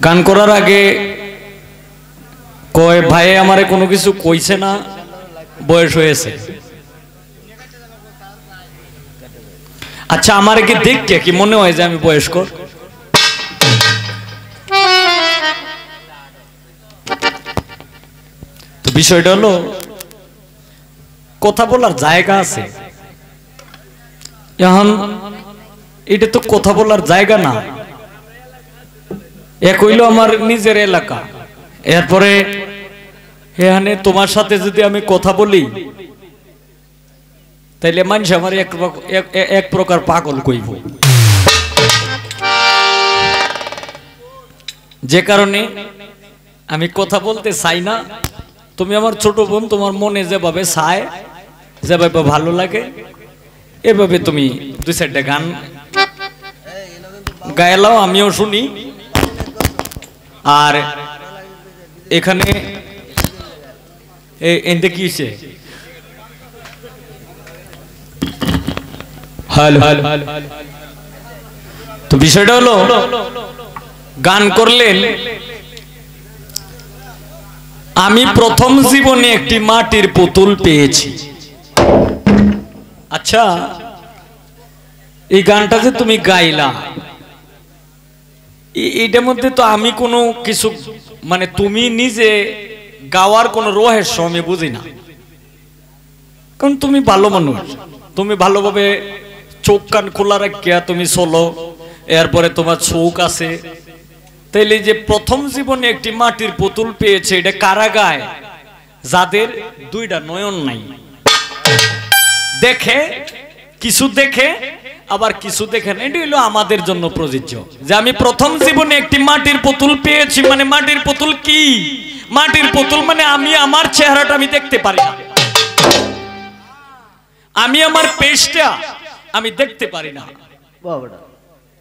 গান করার আগে কয় ভাই আমারে কোনো কিছু কইছে না, বয়স হয়েছে। আচ্ছা আমারে কি দেখতে কি মনে হয় যে আমি বয়স্ক? তো বিষয়টা হলো কথা বলার জায়গা আছে। এখন এটা তো কথা বলার জায়গা না, এক হইল আমার নিজের এলাকা। এরপরে এখানে তোমার সাথে যদি আমি কথা বলি তাইলে মানুষ আমার এক প্রকার পাগল কইব, যে কারণে আমি কথা বলতে চাই না। তুমি আমার ছোট বোন, তোমার মনে যেভাবে চায়, যেভাবে ভালো লাগে এভাবে তুমি দুই চারটা গান গাইলাও, আমিও শুনি। আর এখানে এতে কি হয়েছে? তো বিষয়টা হলো গান করলেন। আমি প্রথম জীবনে একটি মাটির পুতুল পেয়েছি। আচ্ছা এই গানটা যে তুমি গাইলা, এটার মধ্যে তো আমি কোনো কিছু মানে তুমি নিজে গাওয়ার কোনো রহস্য আমি বুঝি না। কারণ তুমি ভালো মানুষ, তুমি ভালোভাবে চোখ কান খোলা রাখিয়া তুমি চলো, এরপরে তোমার চোখ আছে। তাইলে যে প্রথম জীবনে একটি মাটির পুতুল পেয়েছে, এটা কারা গায়? যাদের দুইটা নয়ন নাই, দেখে কিছু দেখে আবার কিছু দেখে না। এটা হলো আমাদের জন্য প্রযোজ্য যে আমি প্রথম জীবনে একটি মাটির পুতুল পেয়েছি। মানে মাটির পুতুল কি? মাটির পুতুল মানে আমি আমার চেহারাটা আমি দেখতে পারি না, আমি আমার পেশটা আমি দেখতে পারি না।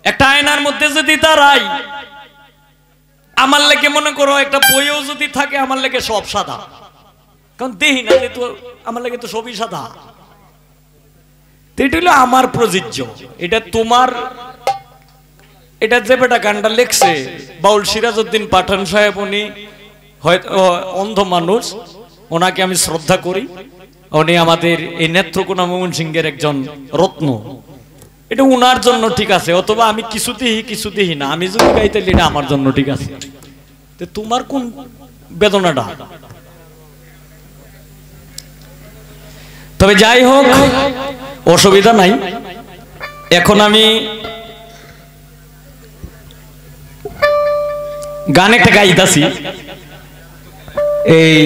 একটা আয়নার মধ্যে যদি দাঁড়াই, আমার লেগে মনে করো একটা বইও যদি থাকে, আমার লেগে সব সাদা, কারণ দেখি না তো আমার লেগে তো সবই সাদা। এটা হলো আমার প্রযোজ্য। এটা তোমার, এটা যে বেটা গানটা লেখছে বাউল সিরাজউদ্দিন পাঠান সাহেব, উনি হয়তো অন্ধ মানুষ, ওনাকে আমি শ্রদ্ধা করি। উনি আমাদের এই নেত্রকোনা ময়মনসিংহের একজন রত্ন। এটা উনার জন্য ঠিক আছে, অথবা আমি কিছু দেখি না, আমি যদি গাইতে এটা আমার জন্য ঠিক আছে। তো তোমার কোন বেদনাটা? তবে যাই হোক, অসুবিধা নাই। এখন আমি গান একটা গাইতাছি। এই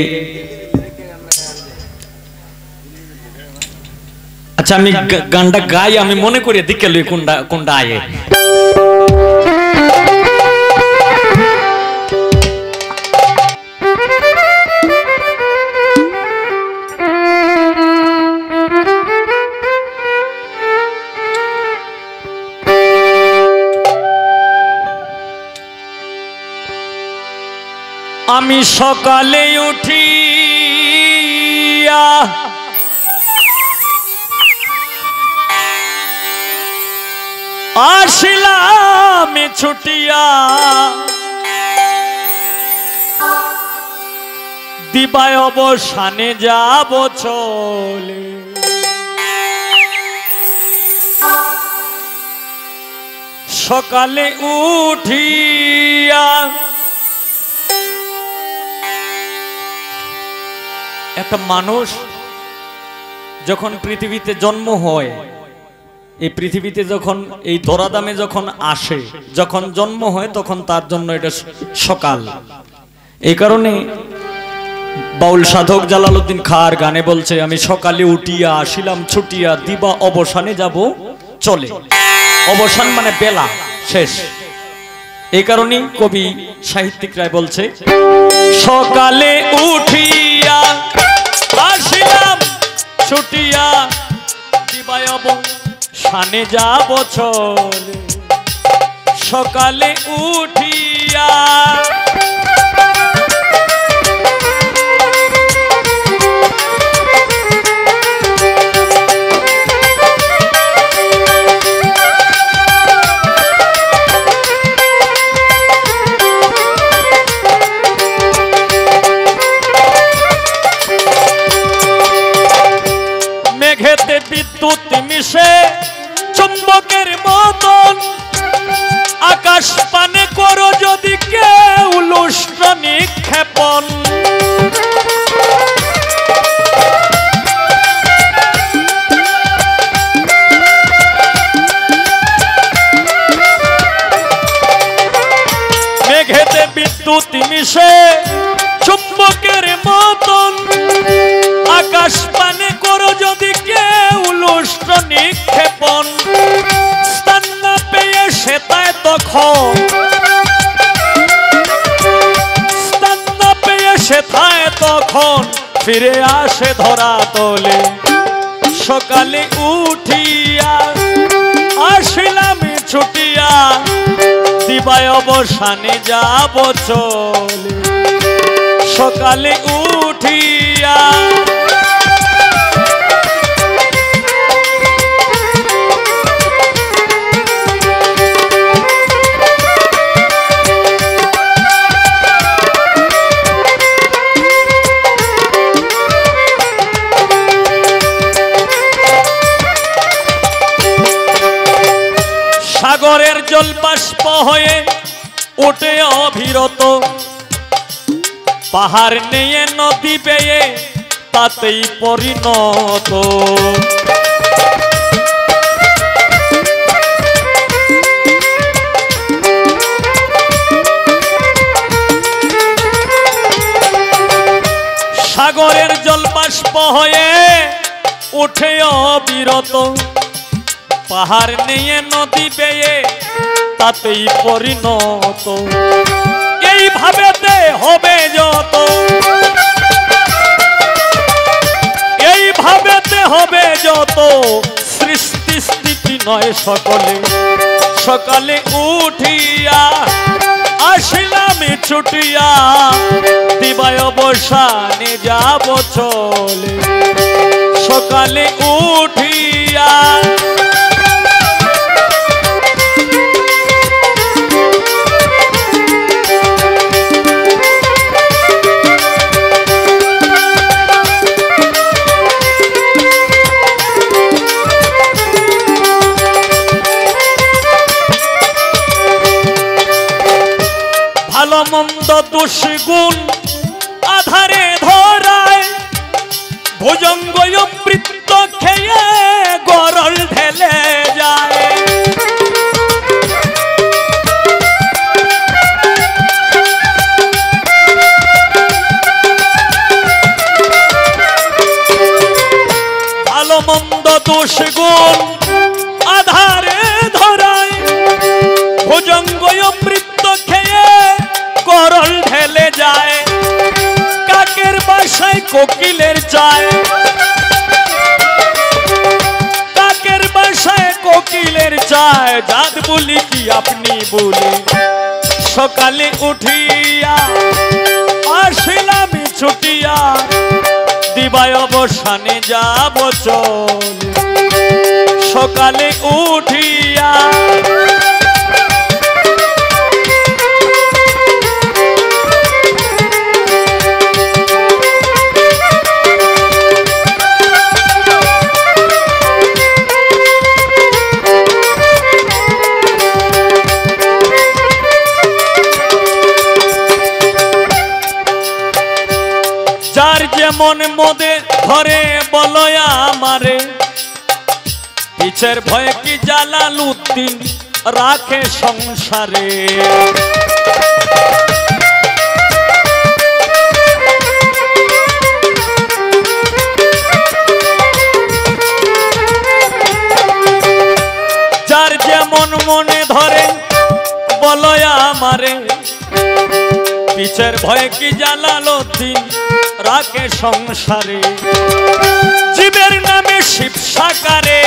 আচ্ছা আমি গানটা গাই, আমি মনে করি দিকে লই কোনটা কোনটা আয়ে। আমি সকালে উঠিয়া আসিলাম ছুটিয়া, দিবায় অবসানে যাব চলে। সকালে উঠিয়া একটা মানুষ যখন পৃথিবীতে জন্ম হয়, এই পৃথিবীতে যখন এই ধরাধামে যখন আসে, যখন জন্ম হয়, তখন তার জন্য এটা সকাল। এই কারণে বাউল সাধক জালালউদ্দিন খাঁর গানে বলছে, আমি সকালে উঠিয়া আসিলাম ছুটিয়া, দিবা অবসানে যাব চলে। অবসান মানে বেলা শেষ। এই কারণেই কবি সাহিত্যিক রায় বলছে, সকালে উঠিয়া আসিলাম ছুটিয়া, দিবায় অবসানে যাব চলে। সকালে উঠিয়া মেঘেতে বিদ্যুৎ মিশে চুম্বকের মতন আকাশ পানে করো যদি কেউ লুষ্ট নিক্ষেপণ স্থান না পেয়ে সেটায় তখন স্থান না পেয়ে সেটায় তখন ফিরে আসে ধরা তোলে সকালে উঠিয়া আসিলাম ছুটিয়া দিবায় অবসানে যাব চলে সকালে উঠিয়া সাগরের জল বাষ্প হয়ে ওঠে অবিরত পাহাড় নিয়ে নদী বেয়ে তাতেই পরিণত সাগরের জল বাষ্প হয়ে ওঠে অবিরত পাহাড় নিয়ে নদী বেয়ে তাতেই পরিণত এইভাবেতে হবে যত এইভাবেতে হবে যত সৃষ্টি স্থিতি নয় সকলে সকালে উঠিয়া আসিলাম ছুটিয়া দিবায় অবসানে যাব চলে সকালে উঠিয়া ভালো মন্দ দোষ গুণ আধারে ধরায় ভুজঙ্গ বৃত্ত খেয়ে গরল ঢেলে যায় ভালো মন্দ দোষ গুণ আধারে ধরায় ভুজঙ্গ বৃত্ত খেয়ে গরল ঢেলে যায় কাকের বাসায় কোকিলের চায় কাকের বাসায় কোকিলের চায় জাত বলি কি আপনি বলে সকালে উঠিয়া আসিলাম ছুটিয়া দিবায় অবসানে যাব চলে সকালে উঠিয়া যার যেমন মদে ধরে বলয় আমারে পিছের ভয়ে কি জালালউদ্দিন রাখে সংসারে যার যেমন মনে ধরে বলয় আমারে পিছের ভয়ে কি জালালউদ্দিন রাখে সংসারে জীবের নামে শিব সাকারে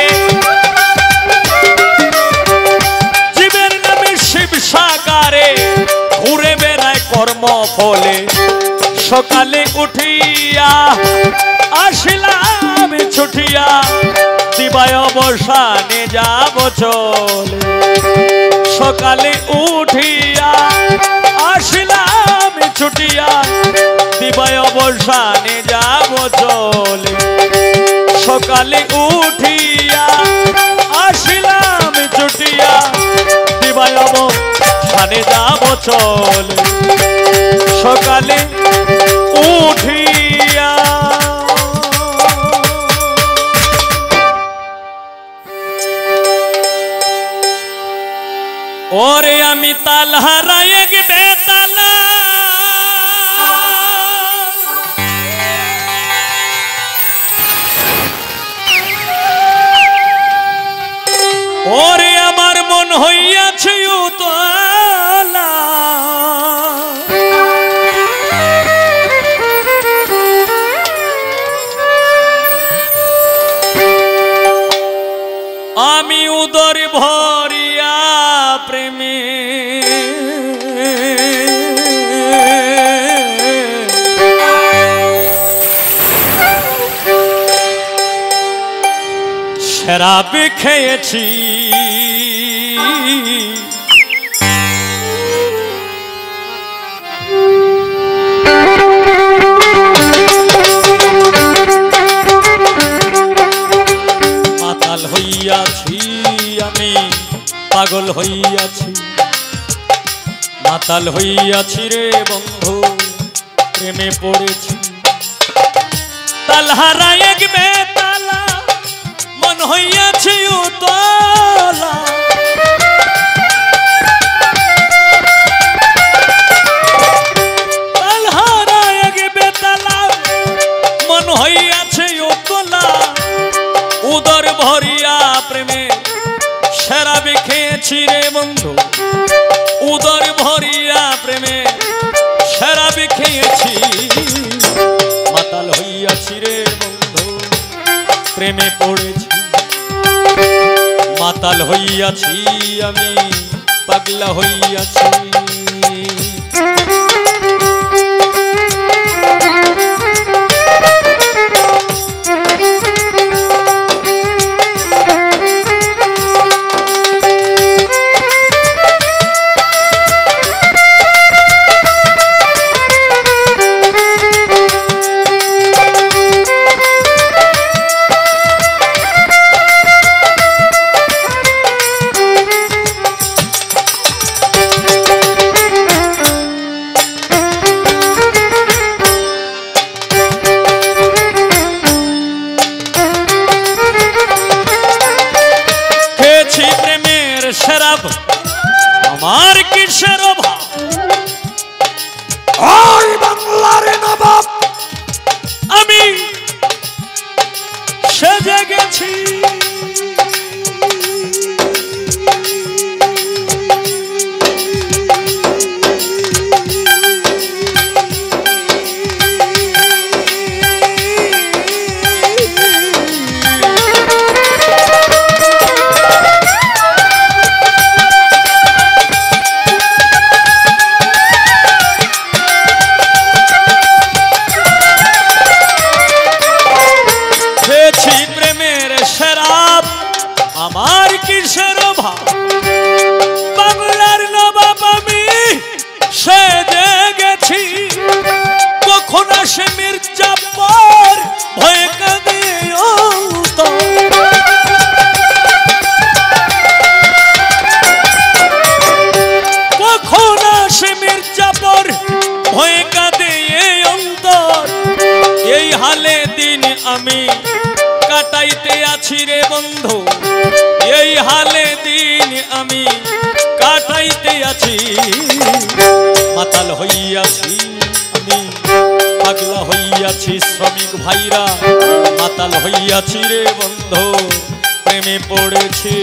জীবের নামে শিব সাকারে ঘুরে বেড়ায় কর্ম ফলে সকালে উঠিয়া আসিলাম ছুটিয়া দিবায় অবসানে যাব চলে সকালে উঠিয়া আসিলাম ছুটিয়া দিবায় অবসানে যাব চলে সকালে উঠিয়া আসিলাম ছুটিয়া দিবায় অবসানে যাব চলে সকালে উঠিয়া ওরে আমি তাল হারায় বেতা শরাব খেয়েছি মাতাল হইয়াছি আমি পাগল হইয়াছি মাতাল হইয়াছি রে বন্ধু প্রেমে পড়েছি তালহারা এক বেতালা মন হইয়াছে উতলা তালহারা এক বেতালা মন হইয়াছে উতলা উদর ভরিয়া প্রেমে শরাব খেয়েছি রে বন্ধু উদর ভরিয়া প্রেমে শরাব খেয়েছি মাতাল হইয়াছি রে বন্ধু প্রেমে পড়েছি মাতাল হইয়াছি আমি পাগলা হইয়াছি শরাব আমার কিসের অভাব ওই বাংলার নবাব আমি সেজে গেছি প্রেমের শরাব আমার কিসের অভাব বাংলার নবাব আমি সেজে গেছি কখন আসে মির্জাপুর ভয়ে কাঁদে কখন আসে মির্জাপুর ভয়ে কাঁদে অন্তর এই হালে দিন আমি কাটাইতে আছি রে বন্ধু এই হালে দিন আমি কাটাইতে আছি মাতাল হইয়াছি আমি পাগলা হইয়াছি শ্রমিক ভাইরা মাতাল হইয়াছি রে বন্ধু প্রেমে পড়েছি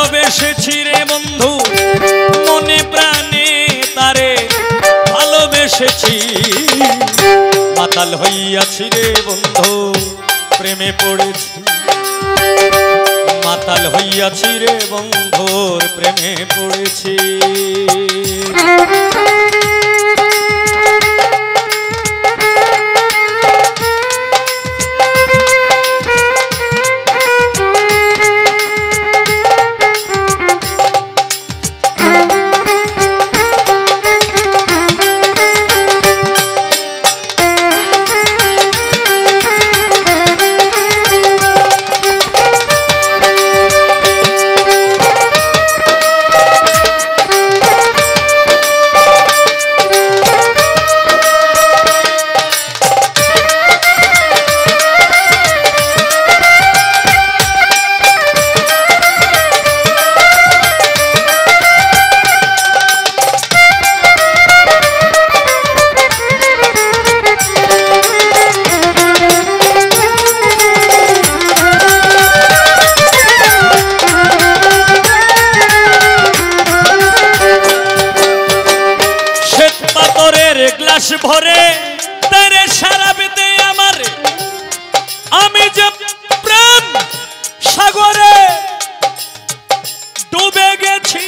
ভালোবেসেছি রে বন্ধু মনে প্রাণে তারে ভালোবেসেছি মাতাল হইয়াছি রে বন্ধু প্রেমে পড়েছি মাতাল হইয়াছি রে বন্ধুর প্রেমে পড়েছি ভরে তারে শরাব দে আমার আমি যে প্রেম সাগরে ডুবে গেছি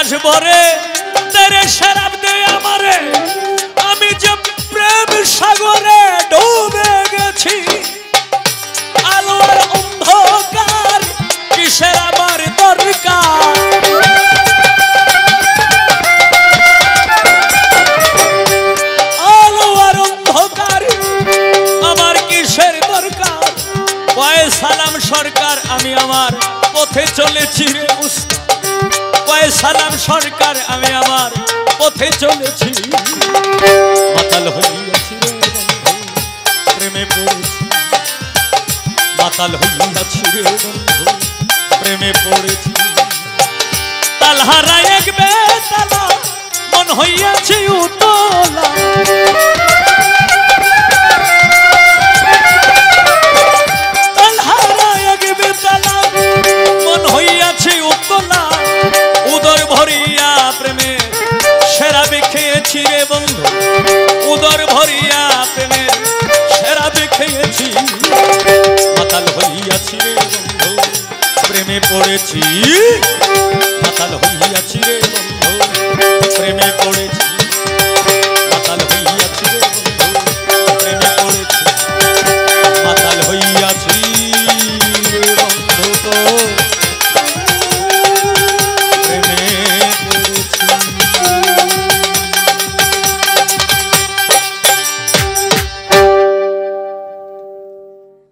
গ্লাস ভরে তেরে শরাব দে আমারে আমি যে প্রেম সাগরে ডুবে গেছি আলোর অন্ধকার কিসের আমার দরকার আলোর অন্ধকার আমার কিসের দরকার কয় সালাম সরকার আমি আমার পথে চলেছি রে সালাম সরকার আমি আমার পথে চলেছি মাতাল হইয়াছি রে বন্ধু প্রেমে পড়েছি মাতাল হইয়াছি রে বন্ধু প্রেমে পড়েছি তালহারা এক বেতালা মন হইয়াছি উতলা তালহারা এক বেতালা মন হইয়াছি উতলা উদর ভরিয়া প্রেমে শরাব খেয়েছি রে বন্ধু উদর ভরিয়া প্রেমে শরাব খেয়েছি মাতাল হইয়াছি রে বন্ধু প্রেমে পড়েছি মাতাল হইয়াছি রে বন্ধু প্রেমে পড়েছি মাতাল হইয়াছি রে বন্ধু প্রেমে পড়েছি মাতাল হইয়াছি রে বন্ধু তো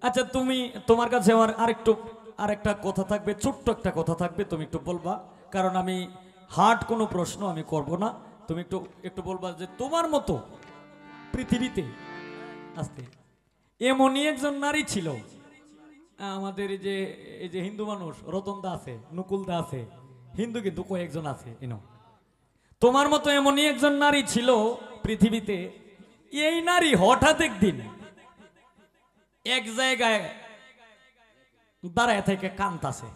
আচ্ছা তুমি তোমার কাছে আমার আরেকটা কথা থাকবে ছোট্ট একটা কথা থাকবে তুমি একটু বলবা কারণ আমি হার্ড কোনো প্রশ্ন আমি করব না তুমি একটু বলবা যে তোমার মতো পৃথিবীতে আস্তে এমনই একজন নারী ছিল আমাদের এই যে হিন্দু মানুষ রতনদা আছে নকুলদা আছে হিন্দু কিন্তু কয়েকজন আছে তোমার মতো এমনই একজন নারী ছিল পৃথিবীতে এই নারী হঠাৎ একদিন এক জায়গায় দাঁড়ায় থেকে কাঁদতাছে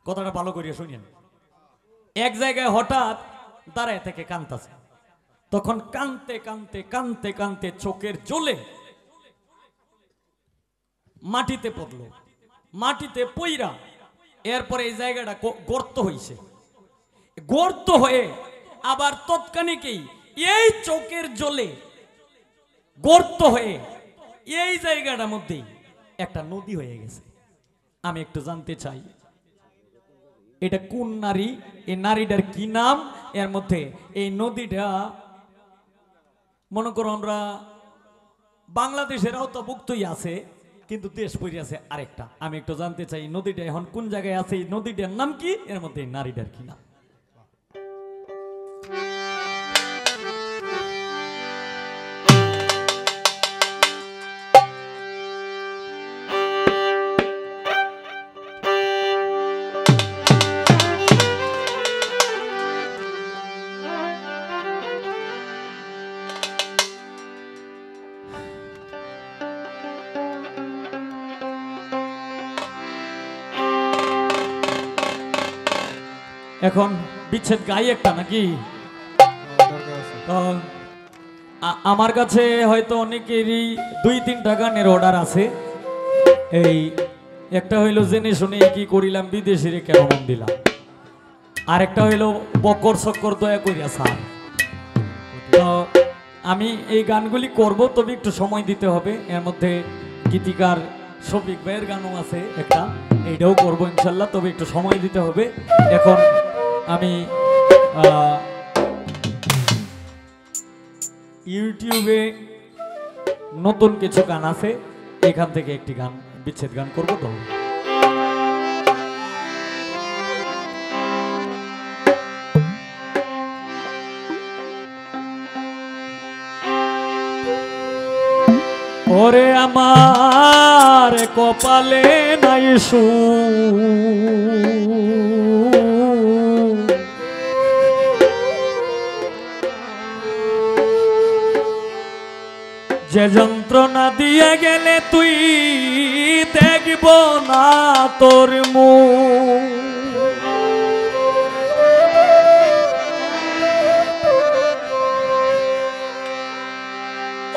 কথাটা ভালো করিয়া শুনিয়েন এক জায়গায় হঠাৎ দাঁড়ায় থেকে কাঁদতাছে তখন কাঁদতে কাঁদতে কাঁদতে কাঁদতে চোখের জলে মাটিতে পড়লো মাটিতে পইরা এরপরে এই জায়গাটা গর্ত হইছে গর্ত হয়ে আবার তৎক্ষণিকেই এই চোখের জলে গর্ত হয়ে এই জায়গাটার মধ্যে একটা নদী হয়ে গেছে আমি একটু জানতে চাই এটা কোন নারী এই নারীটার কি নাম এর মধ্যে এই নদীটা মনে করো আমরা বাংলাদেশের আওতাভুক্তই আছে কিন্তু দেশ পড়ে আছে আরেকটা আমি একটু জানতে চাই নদীটা এখন কোন জায়গায় আছে এই নদীটার নাম কি এর মধ্যে নারীটার কি নাম এখন বিচ্ছেদ গাই একটা নাকি? আমার কাছে হয়তো অনেকেরই 2-3টা গানের অর্ডার আছে। এই একটা হইলো জেনে শুনে কি করিলাম বিদেশিরে কেন মন দিলাম, আরেকটা হইলো বকর চক্কর দয়া করিয়া স্যার। তো আমি এই গানগুলি করব, তবে একটু সময় দিতে হবে। এর মধ্যে গীতিকার শফিক ভাইয়ের গানও আছে একটা, এইটাও করবো ইনশাল্লাহ, তবে একটু সময় দিতে হবে। এখন আমি ইউটিউবে নতুন কিছু গান আছে, এখান থেকে একটি গান বিচ্ছেদ গান করবো। তো ওরে আমার কপালে নাই যে যন্ত্রণা দিয়ে গেলে তুই দেখব না তোর মুখ।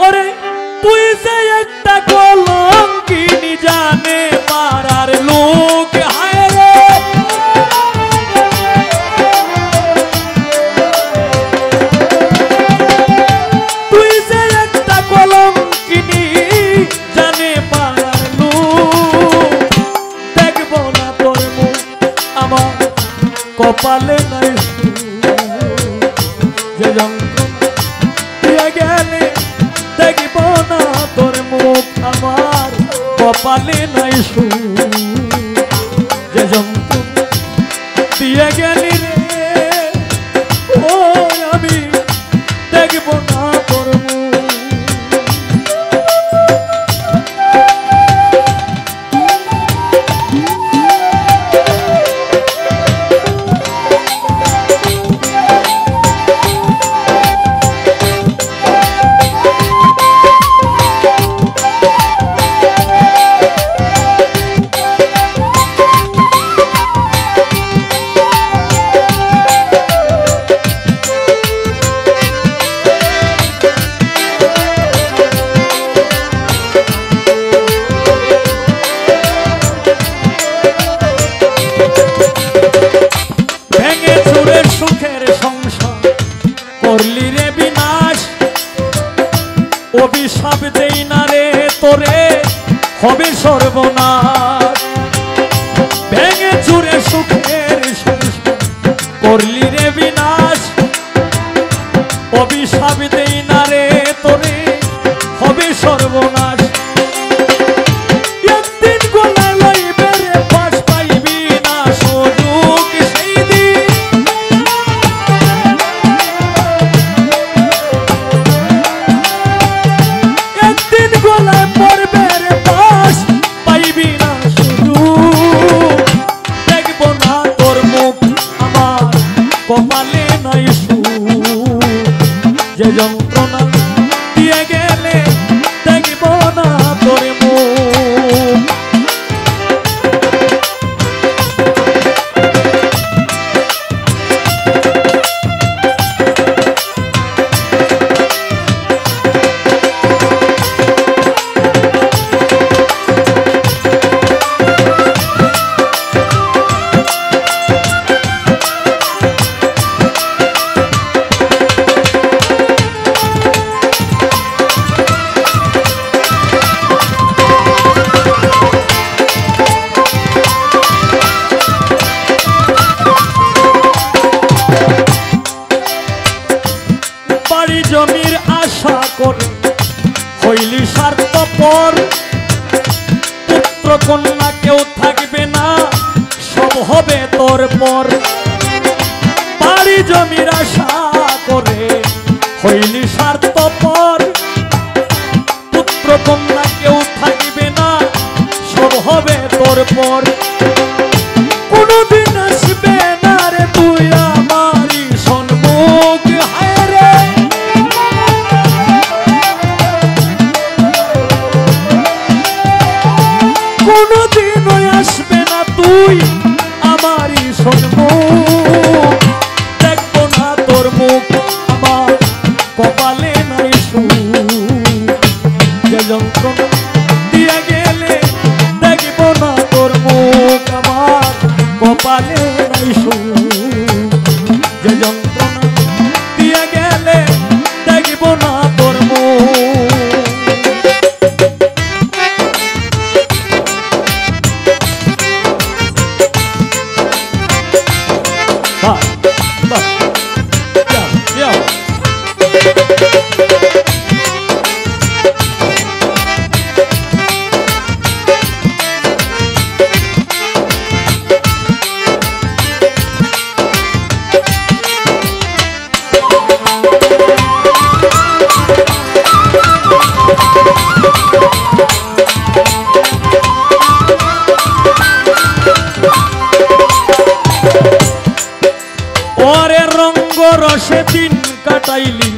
ওরে তুই যে একটা কলঙ্কিনী জানে পাড়ার লোক, হায় রে তুই যে একটা কলঙ্কিনী জানে পাড়ার লোক, দেখব না তোর মুখ আমার কপালে নাই যে যন্ত্রণা দিয়ে গেলে দেখব না তোর মুখ আমার কপালে নাই যে যন্ত্রণা দিয়ে গেলি রে, ও আমি দেখব না তোর মুখ। অভিশাপ দেই না রে তোরে হবে সর্বনাশ, ভেঙে চুরে সুখের সংসার করলি রে বিনাশ। অভিশাপ দেই না রে তোরে হবে সর্বনাশ, একদিন গলা লইবে রে পাশ পাইবি না সুযোগ সেই দিন। একদিন গলায় পড়বে রে পাশ পাইবি না সুযোগ, দেখব না তোর মুখ আমার কপালে নাই সুখ যে যন্ত্রণা দিয়ে গেলে দেখব না তোর মুখ। জমির আশা করে হইলি স্বার্থপর, পুত্র কন্যা কেউ থাকবে না সব হবে তোর পর। বাড়ি জমির আশা করে হইলি স্বার্থপর, পুত্র কন্যা কেউ থাকবে না সব হবে তোর পর। কোনদিন আসবে না রে তুই আমারই সম্মুখ, হায় রে কোনদিন আসবে না তুই আমারই সম্মুখ। যন্ত্রণা দিয়া গেলে দেখব না তোর মুখ আমার কপালে নাই সুখ যে যন্ত্রণা দিয়া গেলে দেখব না তোর মুখ রসে দিন কাটাইলি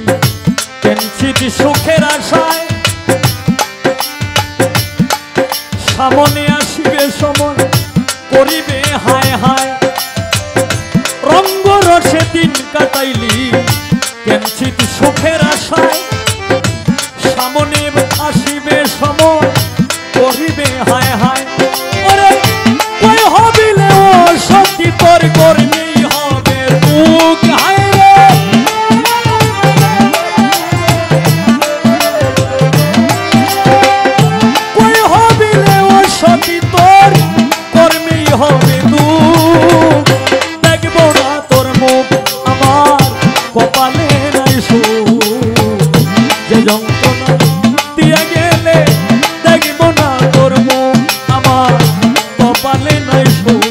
কেনছিত সুখের আশায় সামনে আসিবে সময় করিবে হায় হায় রঙ্গ রসে দিন কাটাইলি কেনছিত সুখের আশায় সামনে আসিবে সময় করিবে হায় হায় ওরে কই হবিলে ও সত্যি তোর করবি হবে দুঃখ হায় যন্ত্রণা দিয়া গেলে দেখব না তোর মুখ আমার কপালে নাই সুখ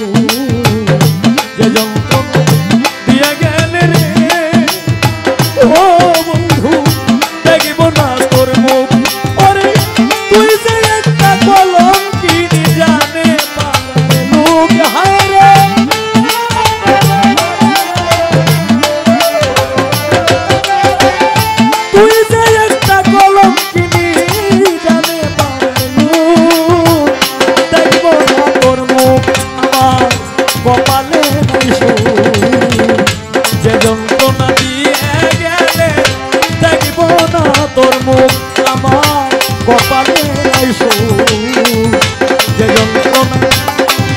যে যন্ত্রণা দিয়া গেলে রে ও বন্ধু দেখব না তোর মুখ ওরে তুই যে একটা কলঙ্কিনী জানে পারে লোক হায় রে তুই যে কপালে নাই সুখ যে যন্ত্রণা দিয়ে গেলে দেখব না তোর মুখ আমার কপালে নাই সুখ যে যন্ত্রণা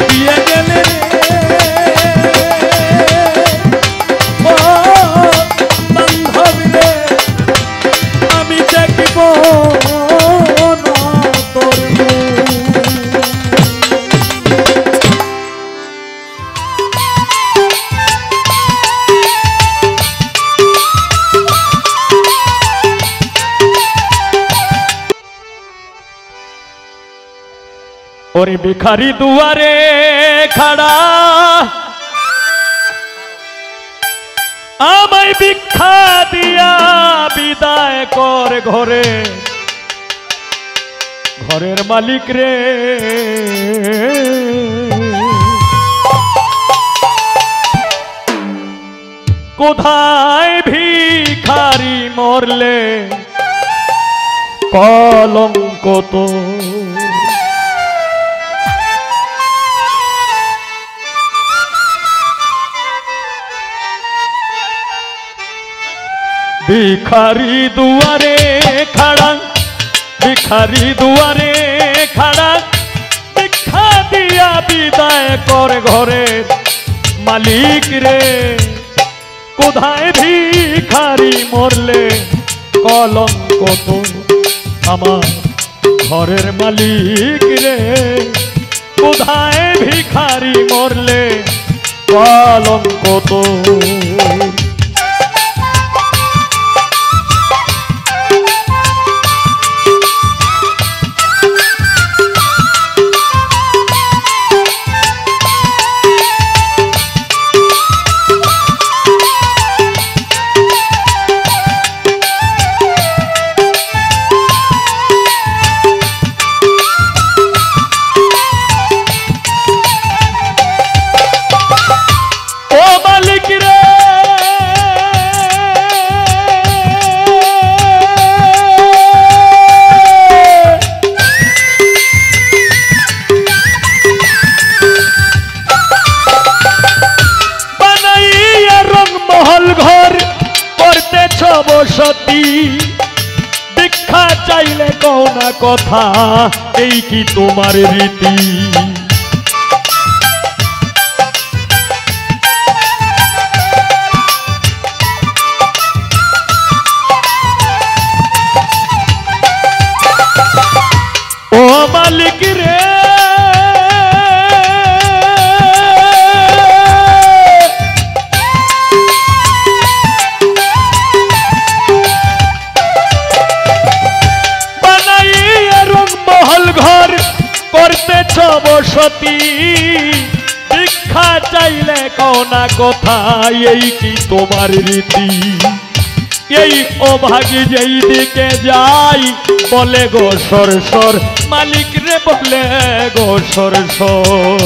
দিয়ে গেলে ও বান্ধবী রে আমি দেখব না তোর মুখ ওরে ভিখারি দুয়ারে খাড়া আমায় ভিক্ষা দিয়া বিদায় কর ঘরে ঘরের মালিক রে কোথায় ভিখারি মরলে কলঙ্ক তো ভিখারি দুয়ারে খাড়া ভিখারি দুয়ারে খাড়া ভিক্ষা দিয়া বিদায় কর ঘরের মালিক রে কোথায় ভিখারি মরলে কলঙ্ক তো আমার ঘরের মালিক রে কোথায় ভিখারি মরলে কলঙ্ক তো ভিক্ষা চাইলে কও না কথা, এই কি তোমার রীতি? ও মালিক রে ঘর করতেছ বসতি, ভিক্ষা চাইলে কও না কথা, এই কি তোমার রীতি? এই অভাগী যেই দিকে যাই বলে গো সর সর, মালিক রে বলে গো সর সর।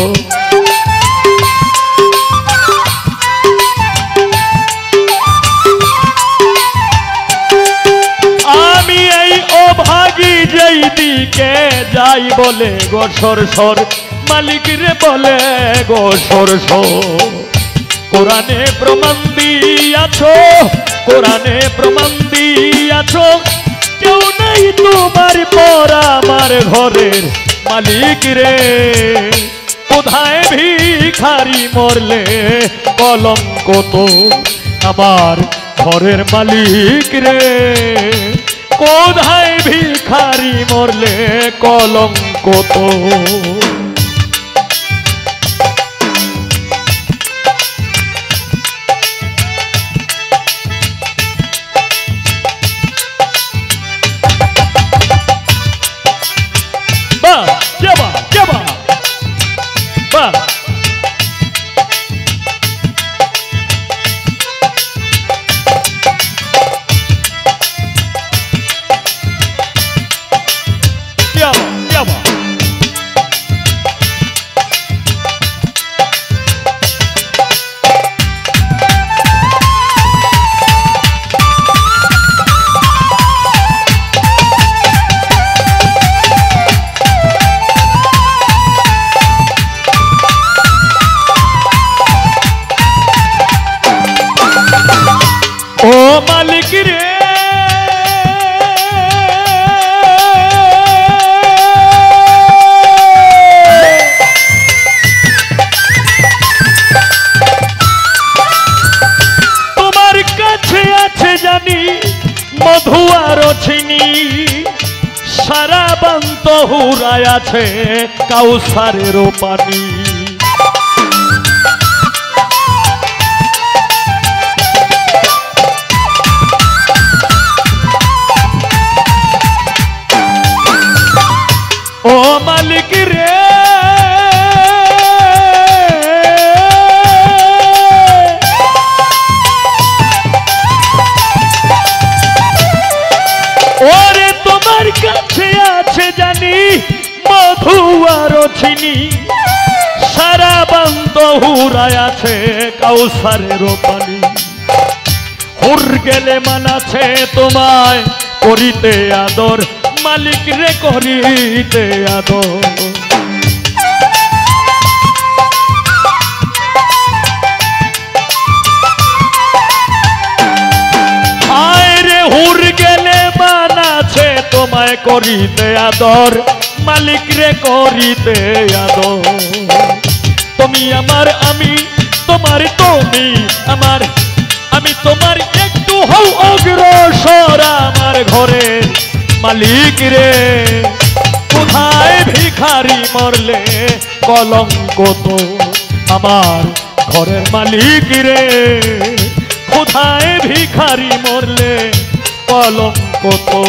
আমি এই অভাগী যেই দিকে যাই বলে গো সর সর, মালিক রে বলে গো সর সর। কোরআনে প্রমাণ দিয়াছো, কোরআনে প্রমাণ দিয়াছো, কেউ নাই তোমার পর আমার ঘরের মালিক রে। কোথায় ভিখারি মরলে কলঙ্ক তো আমার ঘরের মালিক রে। কোথায় ভিখারি মরলে কলঙ্ক তো। ও মালিক রে তোমার কাছে আছে জানি মধু আর চিনি, সারা বান্ত হুরায় আছে কাউসারেরও পানি। ও মালিক রে ওরে তোমার কাছে আছে জানি মধু আর চিনি, সারা বান্ত হুরায় আছে কাউসারেরও পানি। হুর গেলে মানাছে তোমায় করিতে আদর, মালিক রে করিতে আদর। হায় রে হুর গেলে মানাছে তোমায় করিতে আদর, মালিক রে করিতে আদর। তুমি আমার আমি তোমার, তুমি আমার আমি তোমার, একটু হও অগ্রসর আমার ঘরের মালিক রে। কোথায় ভিখারি মরলে কলঙ্ক তো আমার ঘরের মালিক রে। কোথায় ভিখারি মরলে কলঙ্ক তো।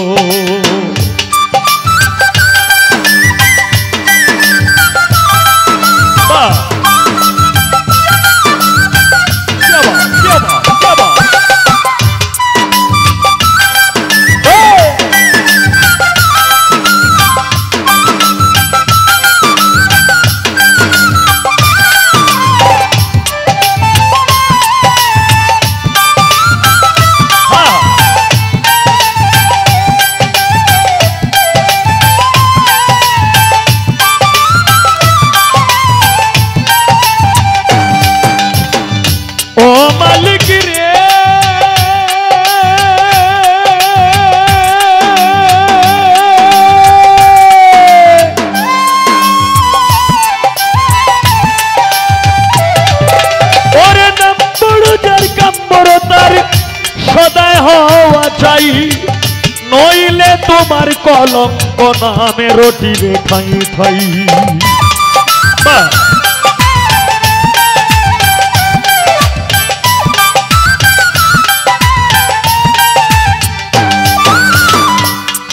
তোমার কলঙ্ক নামে রটিবে ঠাই ঠাই।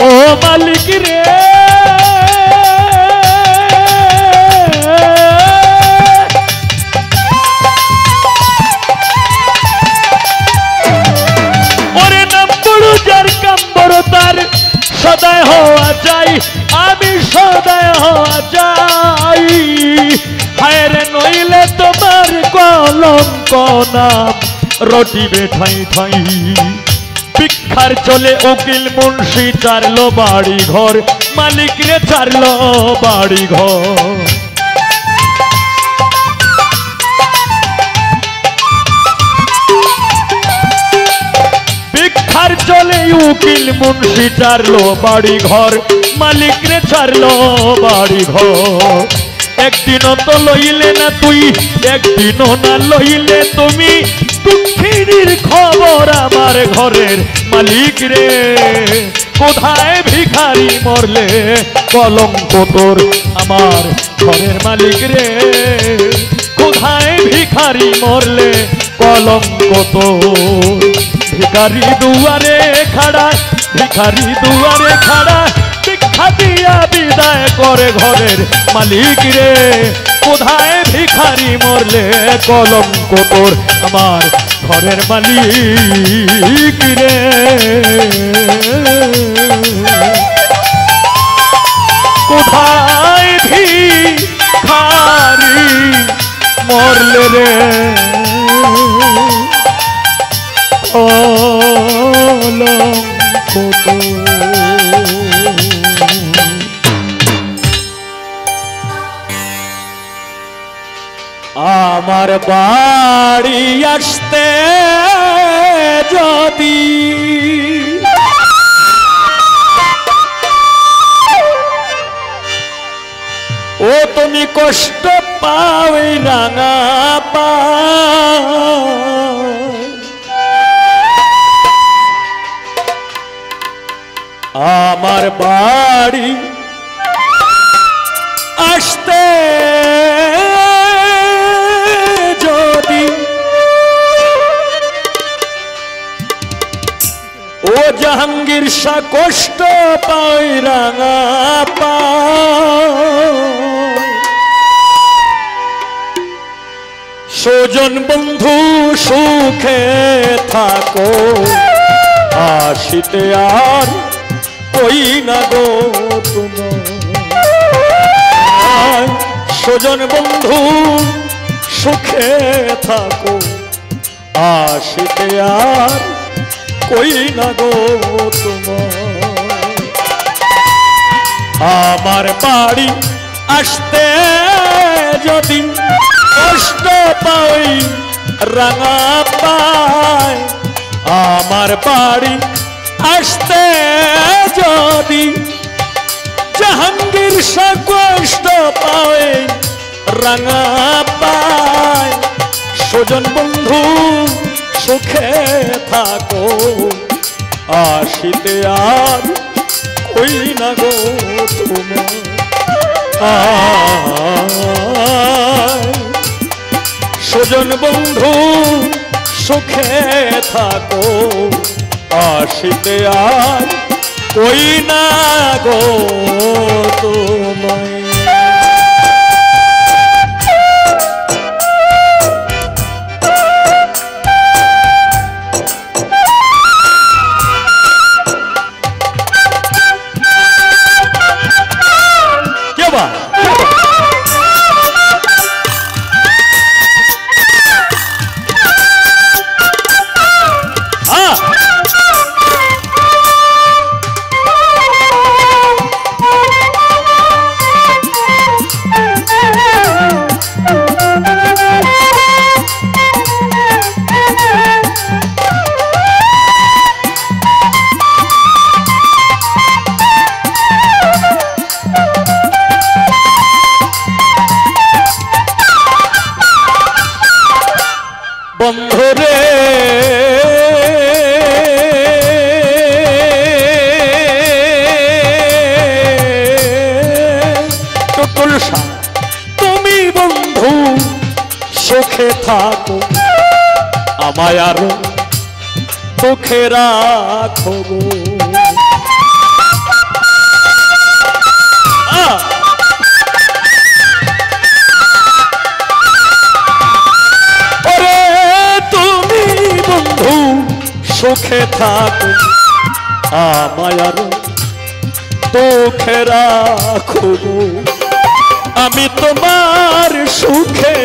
ও মালিক রে ওরে নাম বড় যার কাম বড় তার সদায় হওয়া চাই, আমি সদায় হওয়া চাই। হায় রে নইলে তোমার কলঙ্ক নাম রটিবে ঠাই ঠাই। ভিক্ষার চলে উকিল মুন্সি চারলো বাড়ি ঘর, মালিক রে চারলো বাড়ি ঘর। ভিক্ষার চলে উকিল মুন্সি চারলো বাড়ি ঘর, মালিক রে চারলো বাড়ি ঘর। একদিনও তো লইলে না তুই, একদিনও না লইলে তুমি, দুঃখিনীর খবর আমার ঘরের মালিক রে। কোথায় ভিখারি মরলে কলঙ্ক তোর আমার ঘরের মালিক রে। কোথায় ভিখারি মরলে কলঙ্ক তোর। ভিখারি দুয়ারে খাড়া, ভিখারি দুয়ারে খাড়া, ভিক্ষা দিয়া বিদায় করে ঘরের মালিক রে। কোথায় ভিখারি মরলে কলঙ্ক তোর আমার ঘরের মালিক রে। কোথায় ভিখারি মরলে রে কলঙ্ক তোর। আমার বাড়ি আসতে যদি ও তুমি কষ্ট পাও রাঙা পা, আমার বাড়ি আসতে যদি ও জাহাঙ্গীর শাহ কষ্ট পাই রাঙা পা, স্বজন বন্ধু সুখে থাকো, আসিতে আর কই না গো তোমার। স্বজন বন্ধু সুখে থাকো, আসিতে আর কই না গো তোমার। আমার বাড়ি আসতে যদি কষ্ট পাই রাঙা পায়, আমার বাড়ি আসতে যদি জাহাঙ্গীর শাহ কষ্ট পায় রাঙা পায়, স্বজন বন্ধু সুখে থাকো, আসিতে আর কই না গো তোমার। স্বজন বন্ধু সুখে থাকো, আসিতে আর কই না গো তোমায়। বন্ধুরে থাকো আমায় আরো সুখে রাখো গো। ওরে তুমি বন্ধু সুখে থাকো আমায় আরো সুখে রাখো গো। আমি তোমার সুখে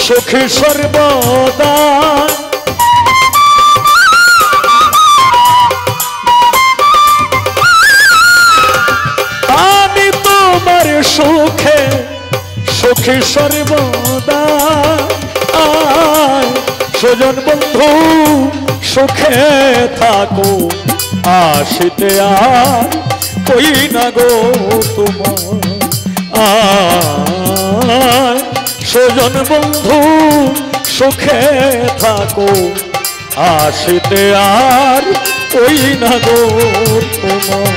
সুখী সর্বদা। আমি তোমার সুখে সুখী সর্বদা। সজন বন্ধু সুখে থাকো আসিতে আর কই না গো তোমার। সজন বন্ধু সুখে থাকো আসিতে আর কই না গো তোমার।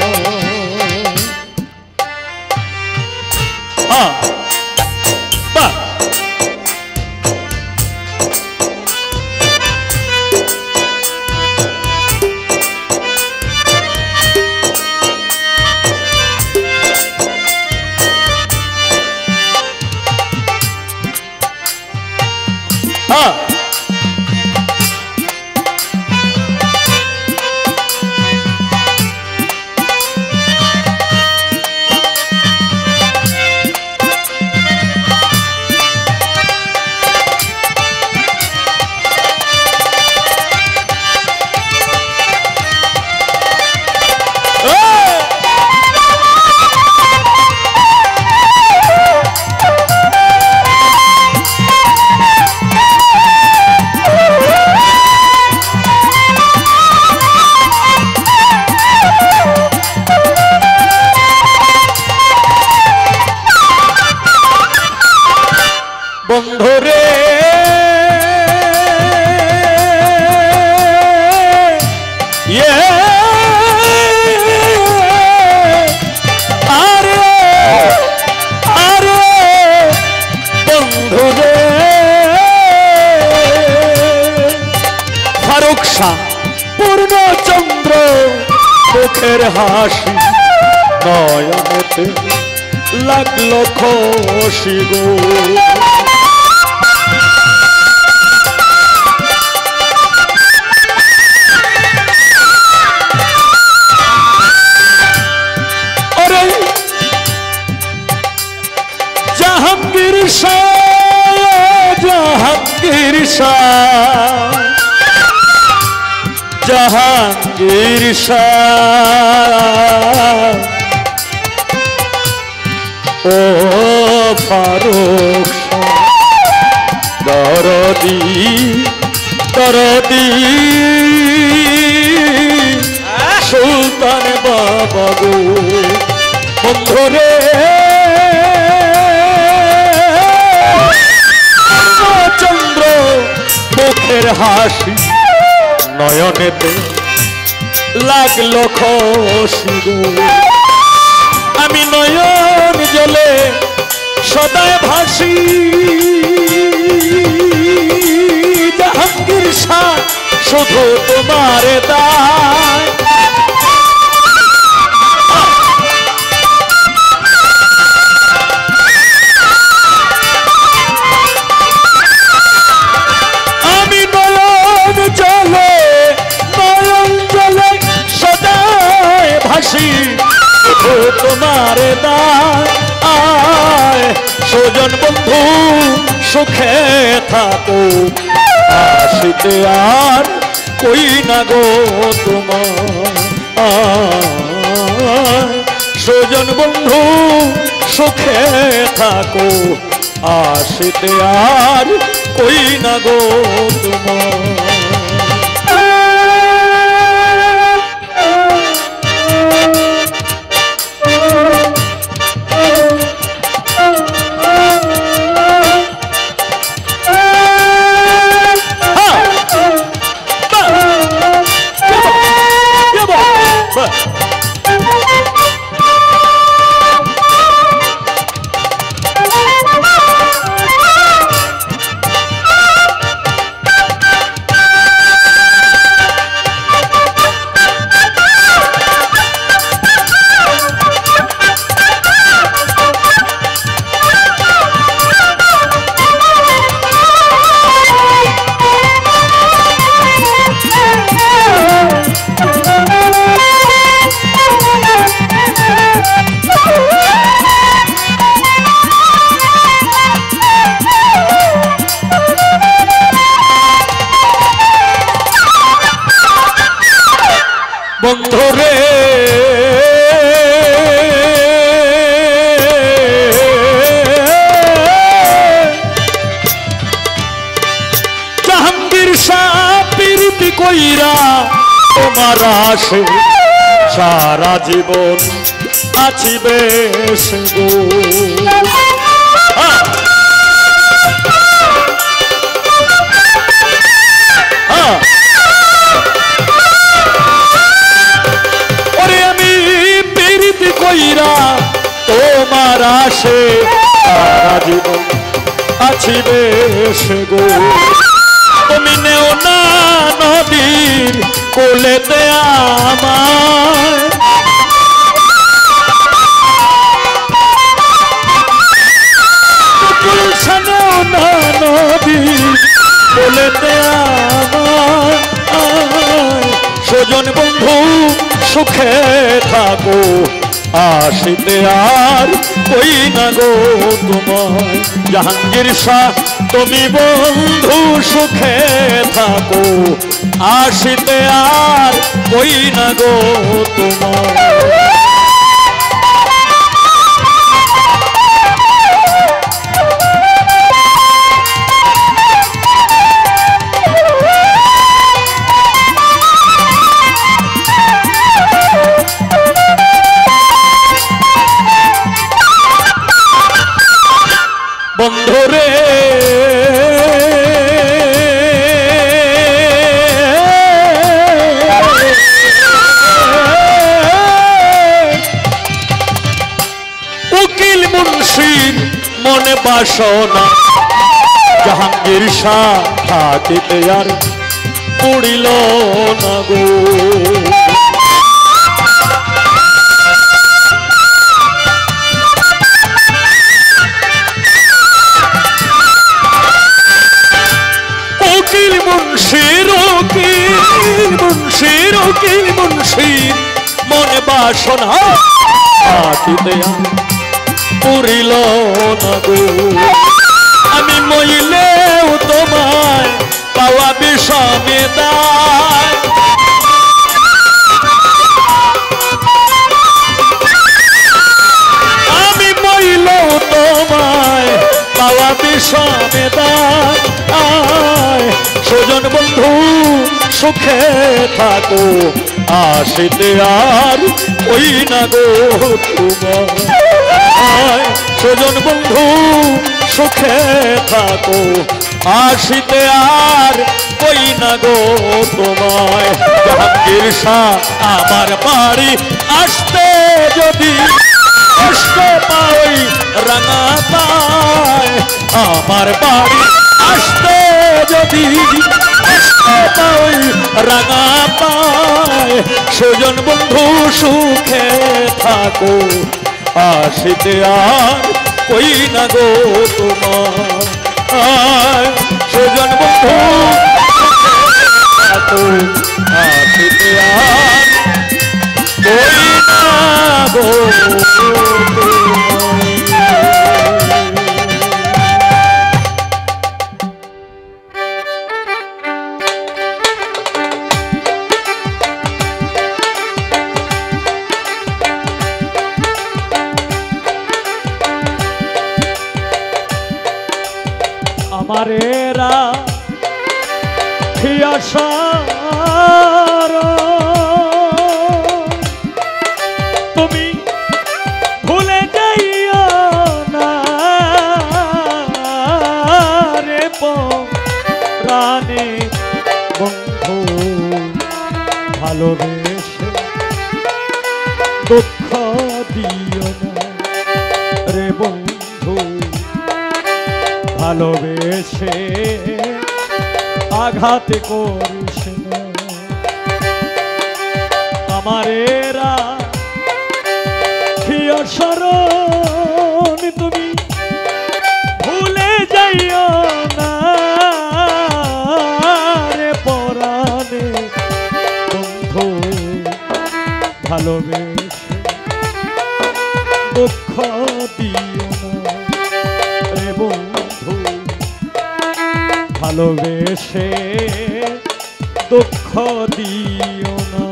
বন্ধুরে আরে আরে বন্ধুরে ফারুক শাহ পূর্ণচন্দ্র মুখের হাসি নয়নেতে লাগলো খুশি গো। জাহাঙ্গীর শাহ জাহাঙ্গীর শাহ জাহাঙ্গীর শাহ ও ফারুক শাহ দরদি দরদি সুলতান বাবা গো। বন্ধুরে চন্দ্র মুখের হাসি নয়নেতে লাগলো খুশি গো। আমি নয়ন জলে সদায় ভাসি জাহাঙ্গীর শাহ শুধু তোমার দায়। আমি নয়ন জলে সদায় ভাসি শুধু তোমার দায়। সজন বন্ধু সুখে থাকো আসিতে আর কই না গো তোমার। সজন বন্ধু সুখে থাকো আসিতে আর কই না গো তোমার। তোমার আসে সারা জীবন আছি বেশ গো। ওরে আমি প্রীতি কইরা তোমার আসে সারা জীবন আছি বেশ গো। তুমি নেও না নদীর কোলেতে আমায়, নেও না নদীর কোলেতে আমায়। স্বজন বন্ধু সুখে থাকো আসিতে আর কই না গো তোমায়। জাহাঙ্গীর শাহ তুমি বন্ধু সুখে থাকো আসিতে আর কই না গো তোমায়। বন্ধুরে উকিল মুন্সির মনে বাসনা জাহাঙ্গীর শাহ থাকিতে আর পড়িল না গো। উকিল মুন্সির মনে বাসনা থাকিতে আর পড়িল না গো। আমি মইলেও তোমায় পাওয়া বিষমে দায়, আমি মইলেও তোমায় পাওয়া বিষমে দায়। স্বজন বন্ধু সুখে থাকো আসিতে আর ওই না গো তোমায়। স্বজন বন্ধু সুখে থাকো আসিতে আর ওই না গো তোমায়। জাহাঙ্গীর শাহ আমার বাড়ি আসতে যদি কষ্ট পাই রাঙা পায়, আমার বাড়ি আসতে যদি কষ্ট পাই রাঙা পায়। স্বজন বন্ধু সুখে থাকো আসিতে আর কই না গো তোমার। স্বজন বন্ধু থাকো আসিতে আর কই না গো আমারেরা আশার তুমি ভুলে যাইও না রে প্রাণে বন্ধু ভালোবেসে দুঃখ দিও না রে বন্ধু ভালোবেসে আঘাত করিস না। আমারেরা প্রিয় শরণ তুমি ভুলে যাইও না রে পরাণে বন্ধু ভালোবেসে দুঃখ দিও না রে বন্ধু ভালোবেসে দুঃখ দিও না।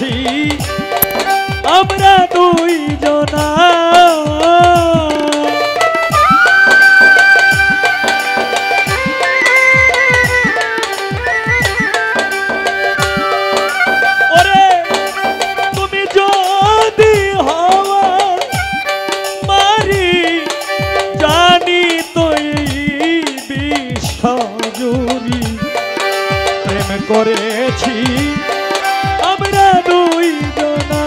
করেছি আমরা দুইজনা। ওরে তুমি যদি হওয়া মারি জানি তো এই বিশ্বজুড়ি প্রেম করেছি আমরা দুইজনা।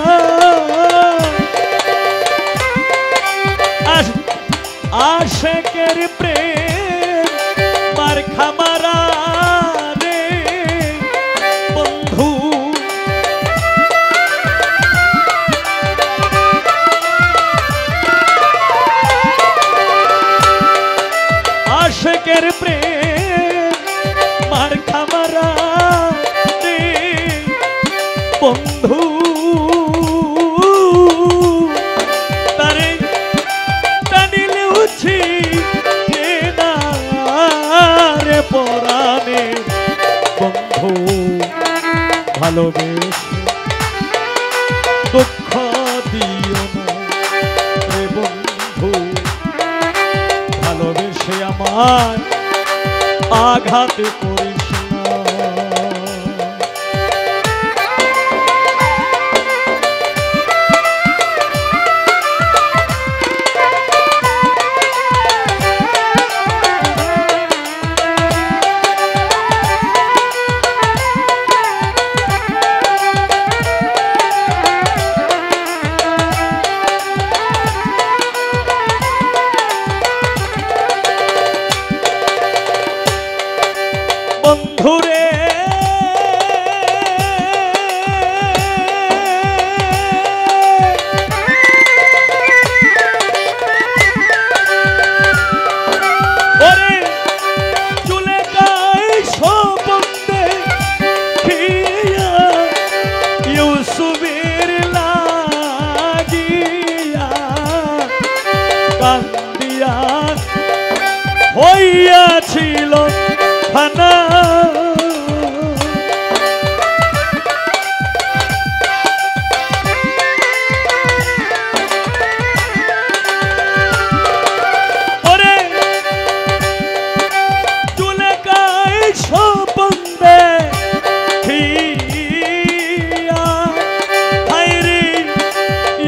আশেকের প্রেম মার খামারা রে বন্ধু, আশেকের প্রেম মার খামারা রে বন্ধু। তারে টানিলে উঠি না রে পরাণে বন্ধু, ভালোবেসে দুঃখ দিও না রে বন্ধু, ভালোবেসে আমার আঘাত করিস না। বন্ধুরে ওরে চুলে গায়ে সপন্দে খিয়া ইউসুফের লাগিয়া কান্দিয়া হইয়াছিল খানা। ওরে চুলে গায়ে সপন্দে খিয়া হায়রে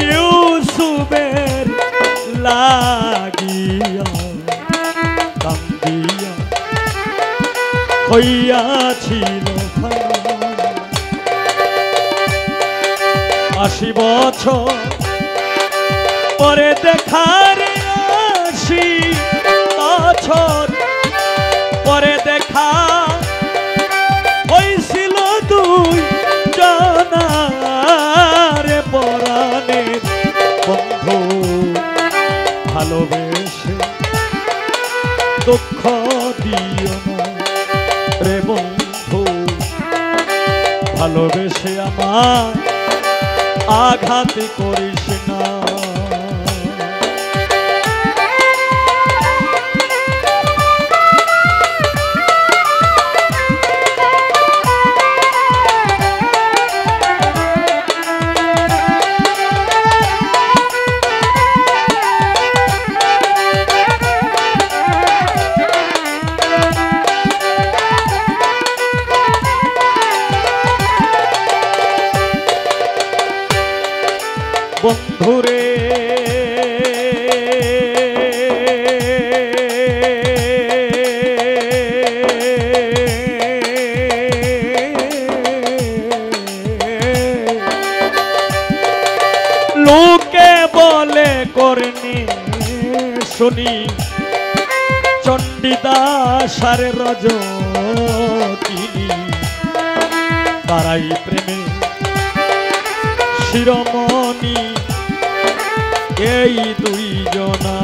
ইউসুফের লাগিয়া কান্দিয়া হইয়াছিল 80 বছর পরে দেখার 80 বছর পরে দেখা হইছিল দুই জনার পরাণের বন্ধু, ভালোবেসে দুঃখ দিও না রে বন্ধু, ভালোবেসে আমার আঘাত করিস না। বন্ধুরে লোকে বলে করনি শুনি চণ্ডীদাস আর রজনী, তারাই প্রেমে শিরোমণি এই দুইজনা।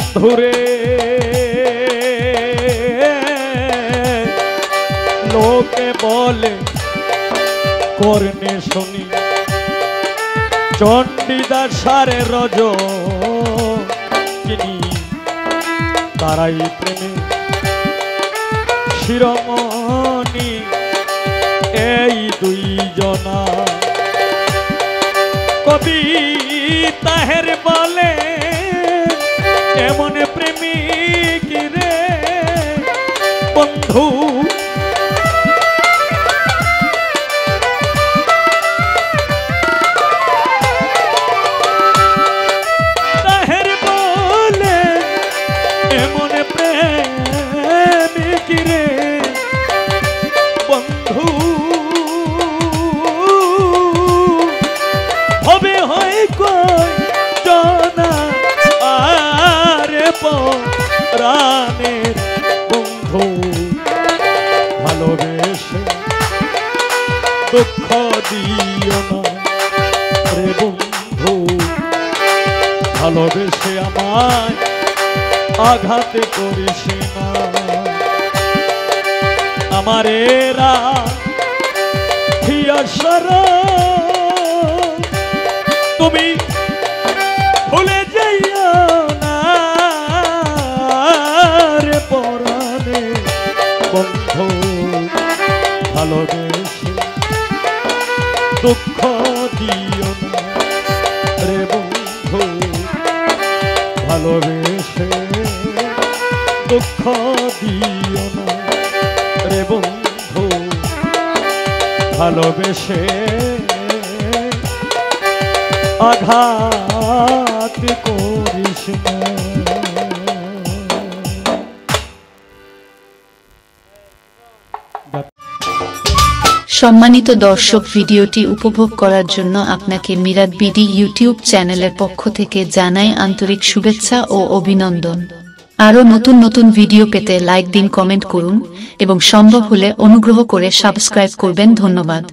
বন্ধুরে লোকে বলে কর্ণে শুনি চণ্ডীদাস সারে রজ চিনি তারাই প্রেমে শিরোমণি এই দুইজনা কবি তাহের বলে এমন প্রেমিক রে বন্ধু তাহের বলে এমন প্রেমিক রে বন্ধু হবে হয় কই জানা আরে পরাণের বন্ধু ভালোবেসে দুঃখ দিও না রে বন্ধু ভালোবেসে আমায় আঘাত করিস না আমারে রাখিয়াসর তুমি ভুলে যাইও না রে পরাণে বন্ধু ভালোবেসে দুঃখ দিও না রে বন্ধু ভালোবেসে দুঃখ দিও না রে বন্ধু ভালোবেসে আঘাত করিস না। সম্মানিত দর্শক, ভিডিওটি উপভোগ করার জন্য আপনাকে মিরাত বিডি ইউটিউব চ্যানেলের পক্ষ থেকে জানাই আন্তরিক শুভেচ্ছা ও অভিনন্দন। আরও নতুন নতুন ভিডিও পেতে লাইক দিন, কমেন্ট করুন এবং সম্ভব হলে অনুগ্রহ করে সাবস্ক্রাইব করবেন। ধন্যবাদ।